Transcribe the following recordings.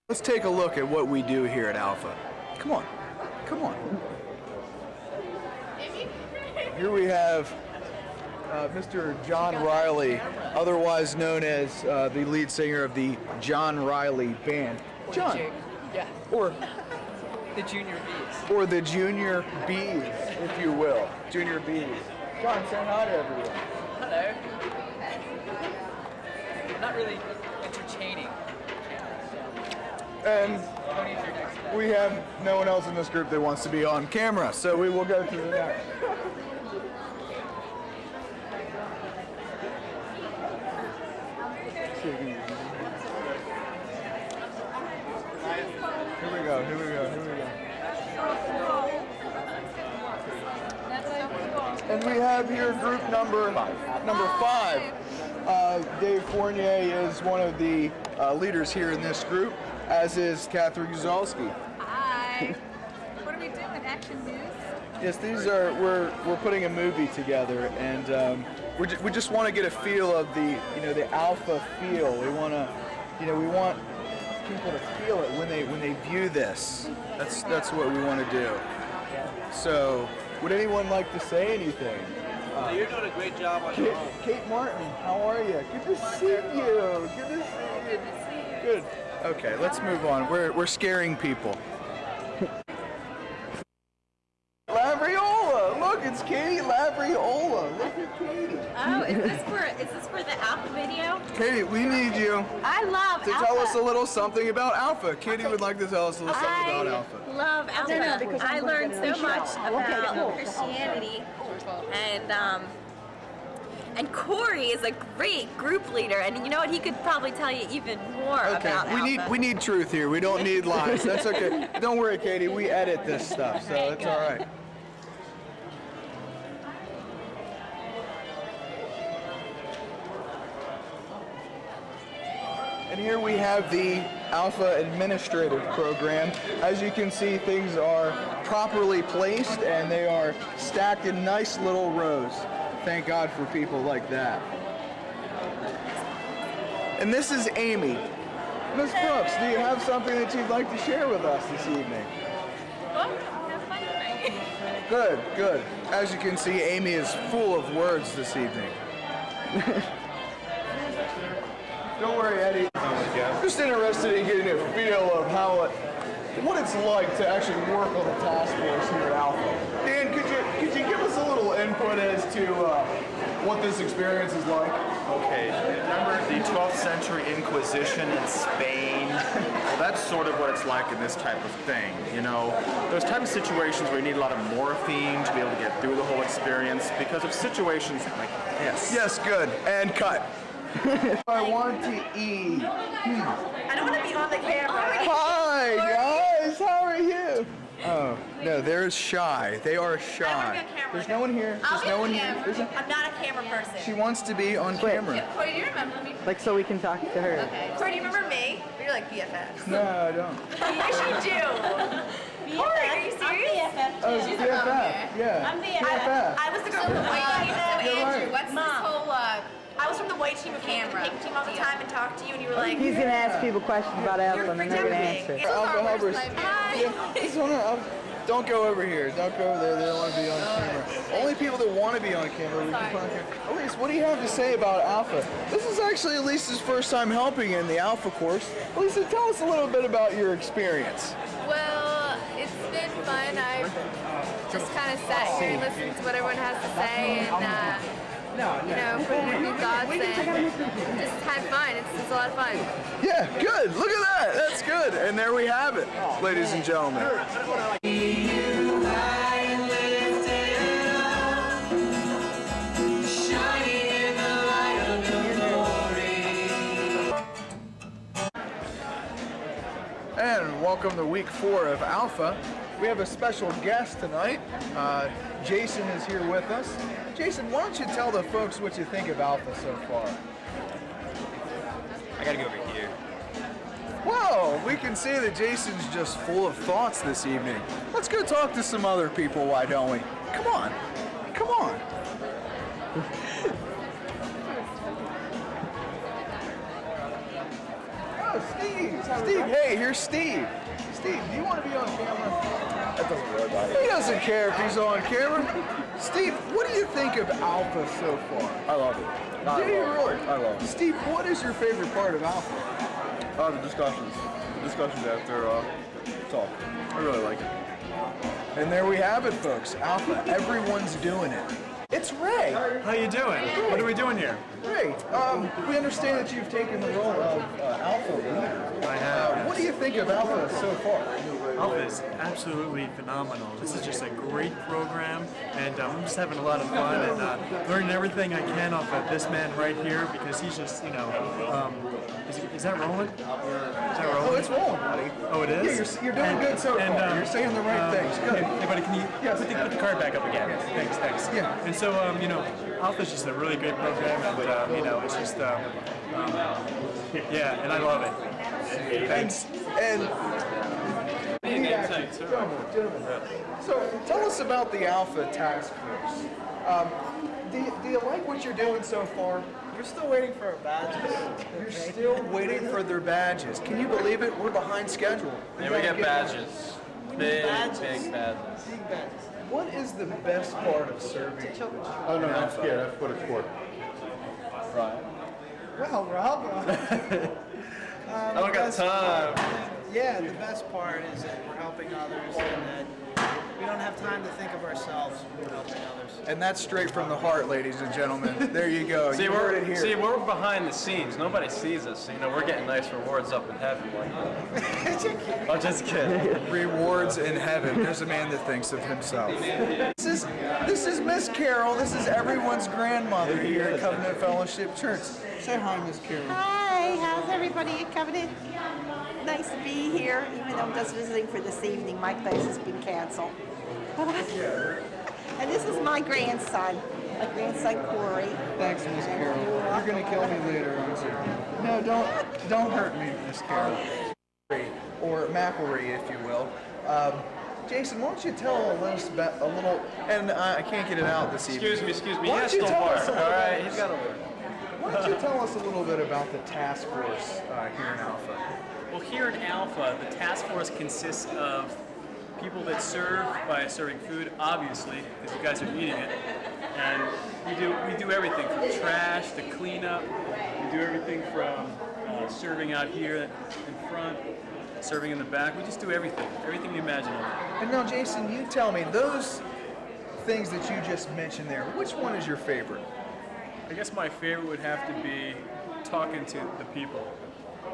Let's take a look at what we do here at Alpha. Come on. Come on. Here we have Mr. John Riley, otherwise known as the lead singer of the John Riley Band. John. Yeah. Or the Junior Bees. Or the Junior Bees, if you will. Junior Bees. John, say hi to everyone. Hello. I'm not really entertaining. And we have no one else in this group that wants to be on camera, so we will go to the next. Here we go. And we have here group number 5. Dave Fournier is one of the leaders here in this group, as is Catherine Guzalski. Hi. What are we doing? Action news? Yes, these are we're putting a movie together, and we just want to get a feel of the the Alpha feel. We want people to feel it when they view this. That's what we want to do. So, would anyone like to say anything? You're doing a great job on your own. Kate Martin, how are you? Good to see you. Good to see you. Good. Okay, let's move on. We're scaring people. Labriola! Look, it's Katie Labriola. Look at Katie. Oh, is this for the Alpha video? Katie, we need you I love to Alpha. tell us a little something about Alpha. Katie would like to tell us a little something about Alpha. I love Alpha. I learned so much about Christianity, and Corey is a great group leader, and you know what? He could probably tell you even more about Alpha. We need truth here. We don't need lies. That's okay. Don't worry, Katie. We edit this stuff, so Okay, it's good. all right. And here we have the Alpha Administrative Program. As you can see, things are properly placed and they are stacked in nice little rows. Thank God for people like that. And this is Amy. Ms. Brooks, do you have something that you'd like to share with us this evening? Good, good. As you can see, Amy is full of words this evening. Don't worry, Eddie. I'm just interested in getting a feel of what it's like to actually work on the task force here at Alpha. Dan, could you give us a little input as to what this experience is like? Okay, remember the 12th century Inquisition in Spain? Well, that's sort of what it's like in this type of thing, you know? Those type of situations where you need a lot of morphine to be able to get through the whole experience because of situations like this. Yes, good. And cut. I want to eat. I don't want to be on the camera. Hi, guys. How are you? Oh, no, they're shy. They are shy. There's no one here. There's no one here. I'm not a camera person. She wants to be on camera. Corey, do you remember me? Like so we can talk to her. Okay. Corey, do you remember me? You're like BFFs. No, I don't. Yes, you do. Corey, are you serious? Oh, BFF. Yeah. I'm BFF. I was the girl with the white team. Andrew, what's this whole, I was from the white team with camera. Pink team all the time and talked to you and you were like, He's gonna ask people questions about Alpha and then they're gonna answer. Alpha Hubbers. Don't go over here. Don't go over there. They don't want to be on camera. Only people that want to be on camera, we can put on camera. Elise, what do you have to say about Alpha? This is actually Elise's first time helping in the Alpha course. Elisa, tell us a little bit about your experience. Well, it's been fun. I just kind of sat here and listened to what everyone has to say and, put in a few thoughts and just had fun. It's a lot of fun. Yeah, good. Look at that. That's good. And there we have it, ladies and gentlemen. And welcome to week 4 of Alpha. We have a special guest tonight. Jason is here with us. Jason, why don't you tell the folks what you think of Alpha so far? I gotta go over here. Whoa, we can see that Jason's just full of thoughts this evening. Let's go talk to some other people, why don't we? Come on. Come on. Oh, Steve. Steve, Hey, here's Steve. Steve, do you want to be on camera? That doesn't really bother. He doesn't care if he's on camera. Steve, what do you think of Alpha so far? I love it. Do you really? I love it. Steve, what is your favorite part of Alpha? The discussions. The discussions after talk. I really like it. And there we have it, folks. Alpha, everyone's doing it. It's Ray. How you doing? What are we doing here? Ray, we understand that you've taken the role of Alpha leader. I have. What do you think of Alpha so far? Alpha is absolutely phenomenal. This is just a great program, and I'm just having a lot of fun and learning everything I can off of this man right here because he's just, is that rolling? Is that rolling? Oh, it's rolling, buddy. Oh, it is? Yeah, you're doing good so far. You're saying the right things. Good. Hey, buddy, can you put the card back up again? Thanks. Yeah. And so, Alpha's just a really great program, and, it's just, yeah, and I love it. Thanks. And gentlemen. So tell us about the Alpha Task Force. Do you like what you're doing so far? We're still waiting for our badges. You're still waiting for their badges. Can you believe it? We're behind schedule. Yeah, we get badges. Big badges. Big badges. What is the best part of serving? Oh, no, I'm scared. That's what it's for. Right. Well, Rob, I don't got time. yeah, the best part is that we're helping others and that we don't have time to think of ourselves when we're helping others. And that's straight from the heart, ladies and gentlemen. There you go. You heard it here. We're behind the scenes. Nobody sees us. We're getting nice rewards up in heaven. I'm just kidding. Rewards in heaven. There's a man that thinks of himself. This is Miss Carol. This is everyone's grandmother here at Covenant Fellowship Church. Say hi, Miss Carol. Hi, how's everybody at Covenant? Nice to be here, even though I'm just visiting for this evening. My class has been canceled. And this is my grandson Corey. Thanks, Miss Carol. You're gonna kill me later, aren't you? No, don't hurt me, Miss Carol. Or McElry, if you will. Jason, why don't you tell us about a little? And I can't get it out this evening. Excuse me. Why don't you tell us? All right, he's got to work. Why don't you tell us a little bit about the task force here in Alpha? Well, here in Alpha, the task force consists of people that serve by serving food, obviously, because you guys are eating it. And we do everything from trash to cleanup. We do everything from serving out here in front, serving in the back. We just do everything you imagine. And now, Jason, you tell me, those things that you just mentioned there, which one is your favorite? I guess my favorite would have to be talking to the people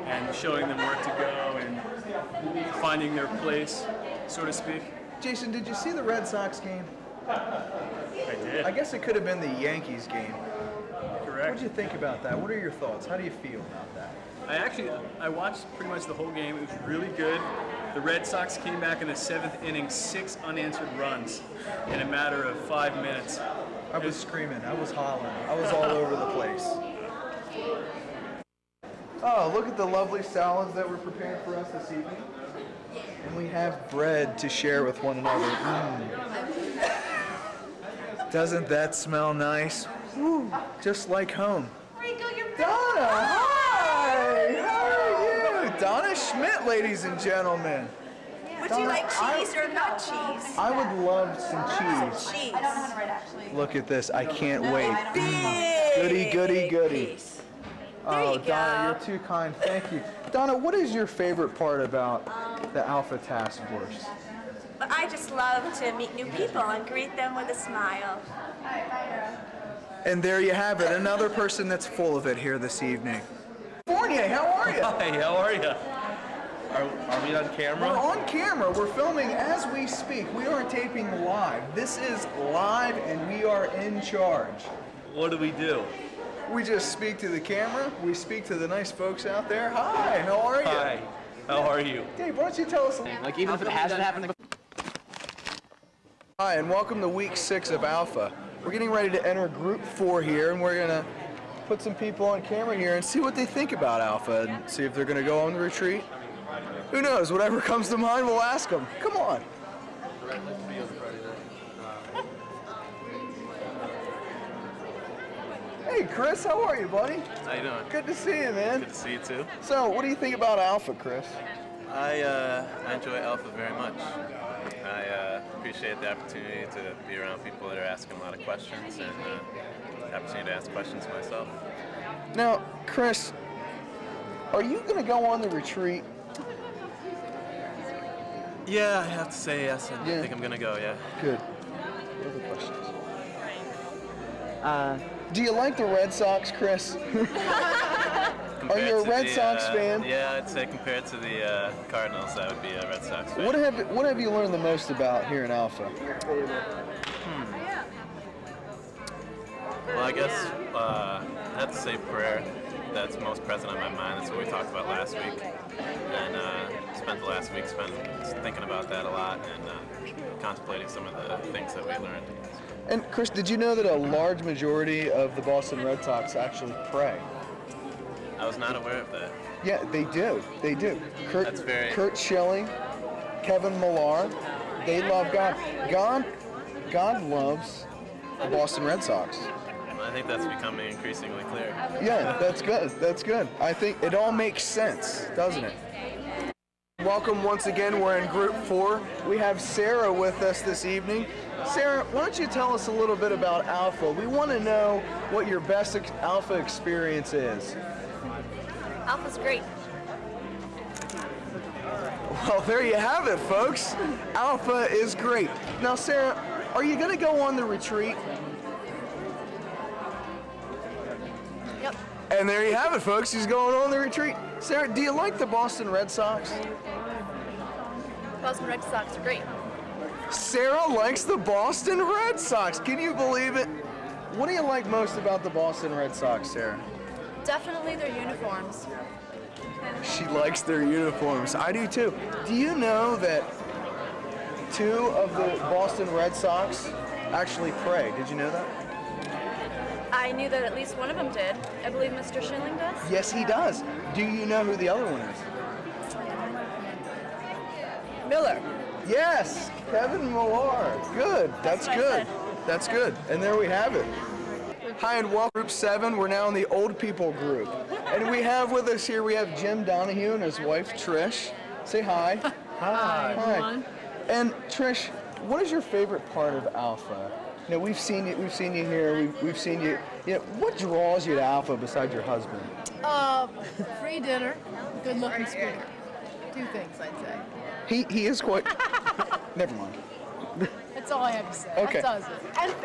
and showing them where to go and finding their place, so to speak. Jason, did you see the Red Sox game? I did. I guess it could have been the Yankees game. Correct. What did you think about that? What are your thoughts? How do you feel about that? I watched pretty much the whole game. It was really good. The Red Sox came back in the 7th inning, 6 unanswered runs in a matter of 5 minutes. I was screaming. I was hollering. I was all over the place. Oh, look at the lovely salads that were prepared for us this evening. And we have bread to share with one another. Doesn't that smell nice? Woo, just like home. Donna, hi! How are you? Donna Schmidt, ladies and gentlemen. Would you like cheese or not cheese? I would love some cheese. Cheese. I don't know how to write, actually. Look at this. I can't wait. Big Goody, goody. piece. Oh, you Donna, go. you're too kind. Thank you. Donna, what is your favorite part about the Alpha Task Force? I just love to meet new people and greet them with a smile. And there you have it. Another person that's full of it here this evening. Fournier, how are you? Hi, how are you? Are we on camera? We're on camera. We're filming as we speak. We aren't taping live. This is live and we are in charge. What do we do? We just speak to the camera. We speak to the nice folks out there. Hi, how are you? Hi, how are you? Dave, why don't you tell us a little? Like even if it hasn't happened. Hi, and welcome to week 6 of Alpha. We're getting ready to enter group 4 here, and we're gonna put some people on camera here and see what they think about Alpha and see if they're gonna go on the retreat. Who knows? Whatever comes to mind, we'll ask them. Come on. Hey, Chris, how are you, buddy? How you doing? Good to see you, man. Good to see you too. So, what do you think about Alpha, Chris? I enjoy Alpha very much. I appreciate the opportunity to be around people that are asking a lot of questions and the opportunity to ask questions myself. Now, Chris, are you going to go on the retreat? Yeah, I have to say yes. I think I'm going to go, yeah. Good. Other questions? Do you like the Red Sox, Chris? Are you a Red Sox fan? Yeah, I'd say compared to the Cardinals, I would be a Red Sox fan. What have you learned the most about here in Alpha? Well, I guess I have to say prayer. That's most present on my mind. That's what we talked about last week. And spent the last week thinking about that a lot and contemplating some of the things that we learned. And Chris, did you know that a large majority of the Boston Red Sox actually pray? I was not aware of that. Yeah, they do. They do. That's Kurt Schilling, Kevin Millar, they love God. God loves the Boston Red Sox. I think that's becoming increasingly clear. Yeah, that's good. That's good. I think it all makes sense, doesn't it? Welcome once again. We're in Group 4. We have Sarah with us this evening. Sarah, why don't you tell us a little bit about Alpha? We want to know what your best Alpha experience is. Alpha's great. Well, there you have it, folks. Alpha is great. Now, Sarah, are you going to go on the retreat? Yep. And there you have it, folks. She's going on the retreat. Sarah, do you like the Boston Red Sox? Boston Red Sox are great. Sarah likes the Boston Red Sox. Can you believe it? What do you like most about the Boston Red Sox, Sarah? Definitely their uniforms. She likes their uniforms. I do too. Do you know that 2 of the Boston Red Sox actually pray? Did you know that? I knew that at least one of them did. I believe Mr. Schilling does. Yes, he does. Do you know who the other one is? Miller. Yes, Kevin Millar. Good. That's good. That's good. And there we have it. Hi and welcome to Group 7. We're now in the old people group. And we have with us here, we have Jim Donahue and his wife Trish. Say hi. Hi. Hi. And Trish, what is your favorite part of Alpha? You know, we've seen you here, we've seen you. You know, what draws you to Alpha besides your husband? Free dinner, good looking speaker. 2 things, I'd say. He is quite. Never mind. That's all I have to say. Okay. That does it.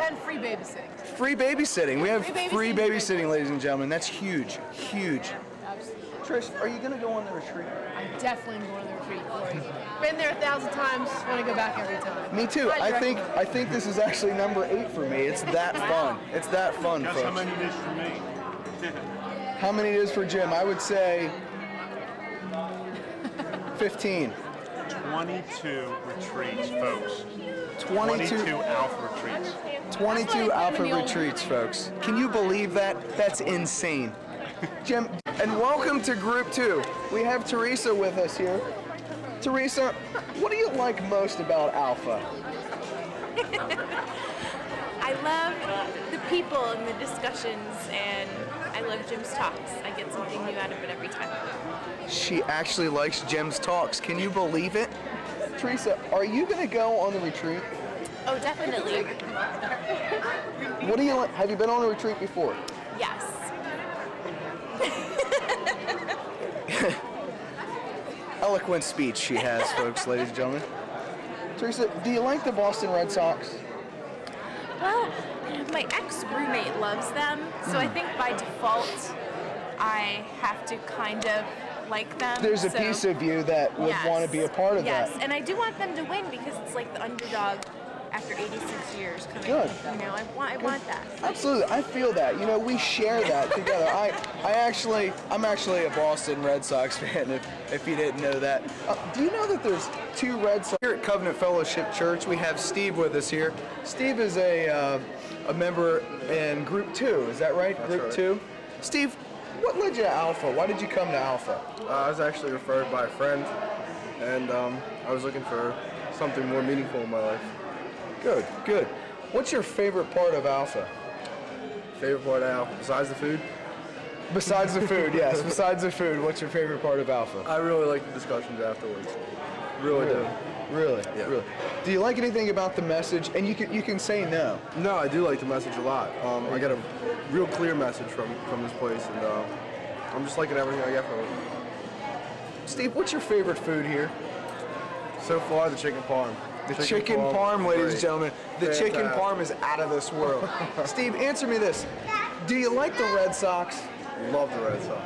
And free babysitting. Free babysitting. We have Free free babysitting. babysitting, ladies and gentlemen. That's huge, huge. Absolutely. Trish, are you going to go on the retreat? I definitely am going to the retreat, Corey. Been there 1,000 times, want to go back every time. Me too. Highly I think this is actually number 8 for me. It's that fun. It's that fun, Guess folks. how many it is for me? How many it is for Jim? I would say 15. 22 retreats, folks. 22 Alpha retreats. 22 Alpha retreats, folks. Can you believe that? That's insane. Jim, and welcome to Group 2. We have Teresa with us here. Teresa, what do you like most about Alpha? I love the people and the discussions, and I love Jim's talks. I get something new out of it every time. She actually likes Jim's talks. Can you believe it? Teresa, are you going to go on the retreat? Oh, definitely. What do you like? Have you been on a retreat before? Yes. Eloquent speech she has, folks, ladies and gentlemen. Teresa, do you like the Boston Red Sox? Well, my ex-roommate loves them, so I think by default, I have to kind of like them. There's a piece of you that would want to be a part of that. Yes, and I do want them to win because it's like the underdog after 86 years coming. Good. You know, I want that. Absolutely, I feel that. You know, we share that together. I'm actually a Boston Red Sox fan. If you didn't know that, do you know that there's 2 Red Sox here at Covenant Fellowship Church? We have Steve with us here. Steve is a member in Group 2. Is that right? That's Group right. 2. Steve, what led you to Alpha? Why did you come to Alpha? I was actually referred by a friend, and I was looking for something more meaningful in my life. Good, good. What's your favorite part of Alpha? Favorite part of Alpha, besides the food? Besides the food, yes. Besides the food, what's your favorite part of Alpha? I really like the discussions afterwards. Really do. Really? Yeah. Really? Do you like anything about the message? And you can say no. No, I do like the message a lot. I get a real clear message from this place, and I'm just liking everything I get from it. Steve, what's your favorite food here? So far, the chicken parm. The chicken parm, ladies and great. gentlemen. The chicken Fantastic. parm is out of this world. Steve, answer me this. Do you like the Red Sox? Love the Red Sox.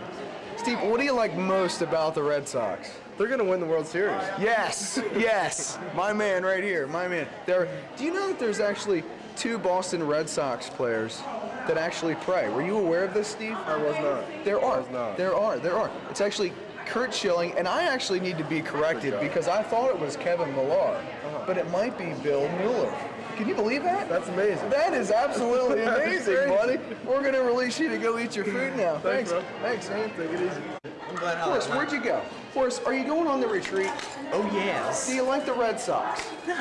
Steve, what do you like most about the Red Sox? They're going to win the World Series. Yes, yes. My man right here, my man. Do you know that there's actually 2 Boston Red Sox players that actually pray? Were you aware of this, Steve? I was not. There are. I was not. There are. It's actually Kurt Schilling, and I actually need to be corrected because I thought it was Kevin Millar, but it might be Bill Mueller. Can you believe that? That's amazing. That is absolutely That's amazing, crazy. buddy. We're going to release you to go eat your food now. Thanks, bro. Thanks, man. Take it easy. Forrest, where'd you go? Forrest, are you going on the retreat? Oh, yes. Do you like the Red Sox? No.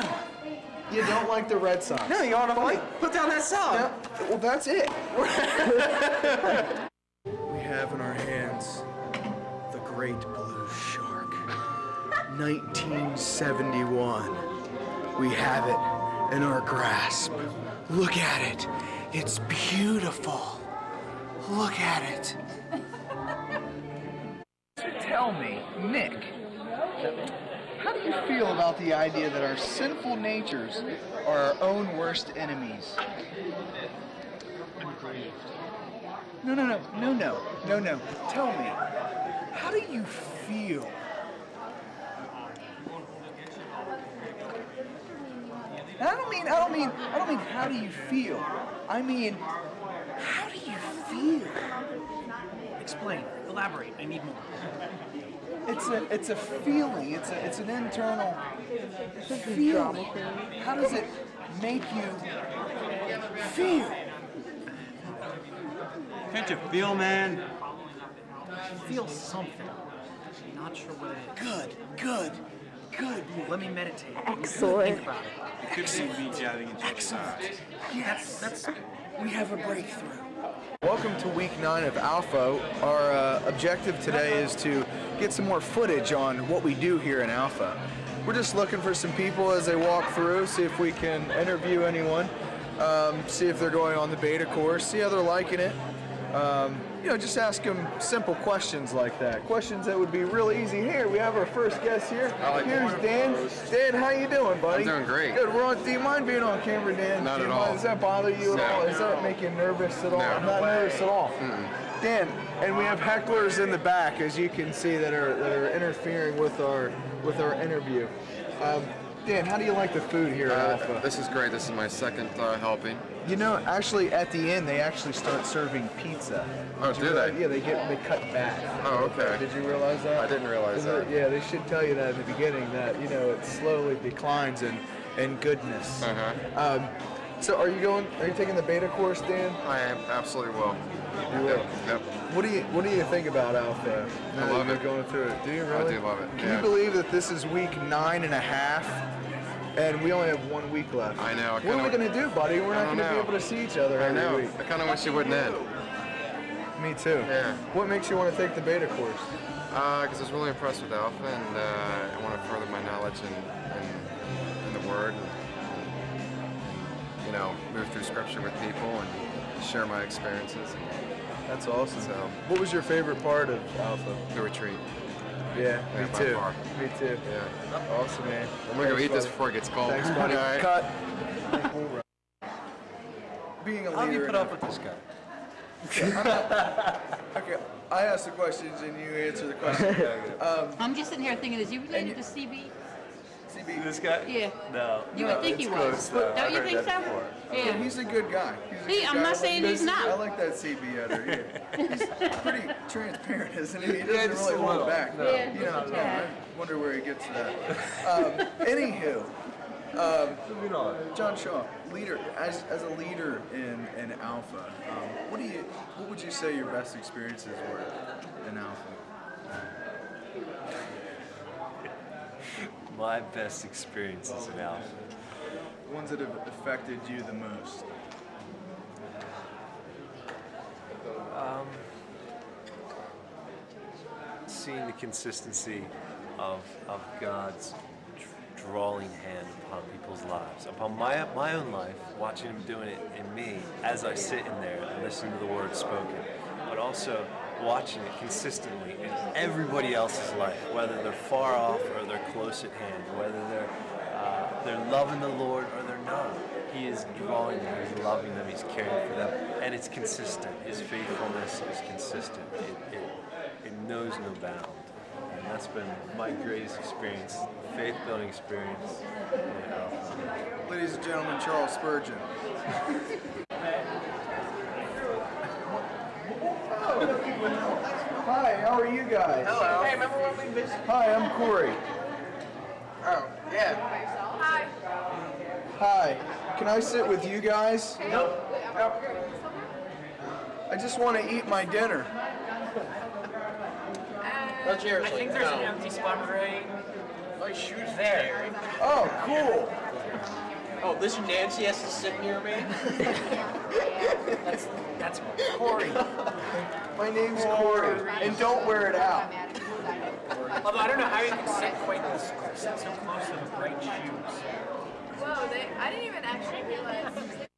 You don't like the Red Sox? No, you want to fight? Put down that song. Yeah. Well, that's it. We have in our hands the Great Blue Shark. 1971. We have it in our grasp. Look at it. It's beautiful. Look at it. Tell me, Nick, how do you feel about the idea that our sinful natures are our own worst enemies? No. Tell me, how do you feel? And I don't mean how do you feel? I mean, how do you feel? Explain. Elaborate. I need more. It's a feeling. It's an internal feeling. How does it make you feel? Can't you feel, man? I feel something. Not sure what it is. Good. Let me meditate. Excellent. Think about it. It could be me getting into Excellent. Yes. That's We have a breakthrough. Welcome to week 9 of Alpha. Our objective today is to get some more footage on what we do here in Alpha. We're just looking for some people as they walk through, see if we can interview anyone, see if they're going on the beta course, see how they're liking it. Just ask them simple questions like that. Questions that would be real easy. Here, we have our first guest here. Here's Dan. Dan, how you doing, buddy? I'm doing great. Good. Do you mind being on camera, Dan? Not Do you at mind? all. Does that bother you at all? Does that make you nervous at all? No. I'm not nervous at all. Mm-mm. Dan, and we have hecklers in the back, as you can see, that are interfering with our interview. Dan, how do you like the food here at Alpha? This is great. This is my second helping. You know, actually, at the end, they actually start serving pizza. Oh, Did you do realize- they? Yeah, they cut back. Oh, okay. Did you realize that? I didn't realize that. Yeah, they should tell you that at the beginning, that, it slowly declines in goodness. Uh-huh. So are you taking the beta course, Dan? I am absolutely will. You will? Yep. What do you think about Alpha? I love You're it. going through it. Do you really? I do love it. Can yeah. you believe that this is week 9.5? And we only have 1 week left. I know. What are we going to do, buddy? We're not going to be able to see each other I every know. week. I kind of wish it wouldn't end. Me too. Yeah. What makes you want to take the beta course? Because I was really impressed with Alpha, and I want to further my knowledge in the Word, and move through Scripture with people and share my experiences. That's awesome. So, what was your favorite part of Alpha? The retreat. Yeah, Yeah, me by too. far. Me too. Yeah. Awesome, man. I'm gonna go Thanks, eat this buddy. before it gets cold. Thanks, buddy. All right. Cut. Being a leader. How do you put in up with this guy? Okay, I ask the questions and you answer the questions. I'm just sitting here thinking, is you related to CB? CB. This guy? Yeah. No. You would think he was. Don't you think so? Yeah, Yeah. he's a good guy. See, I'm not saying he's not. I like that CB editor. Yeah. He's pretty transparent, isn't he? He doesn't just really a hold little. back. Yeah. I wonder where he gets that. Anywho, John Shaw, leader, as a leader in Alpha, what would you say your best experiences were in Alpha? My best experiences in Alpha. The ones that have affected you the most. seeing the consistency of God's drawing hand upon people's lives, upon my own life, watching Him doing it in me as I sit in there and listen to the Word spoken, but also watching it consistently in everybody else's life, whether they're far off or they're close at hand, whether they're loving the Lord or they're not. He is drawing them, He's loving them, He's caring for them, and it's consistent. His faithfulness is consistent. It knows no bound. And that's been my greatest experience, faith-building experience. Ladies and gentlemen, Charles Spurgeon. Hi, how are you guys? Hello. Hey, remember when we visited? Hi, I'm Corey. Oh, yeah. Hi. Hi, can I sit with you guys? Nope. I just want to eat my dinner. No, seriously. I think there's an empty spot right. My shoes there. Oh, cool. Oh, this Nancy has to sit near me? That's Corey. My name's Corey, and don't wear it out. Although I don't know how you can sit so close to the bright shoes. Whoa, I didn't even actually realize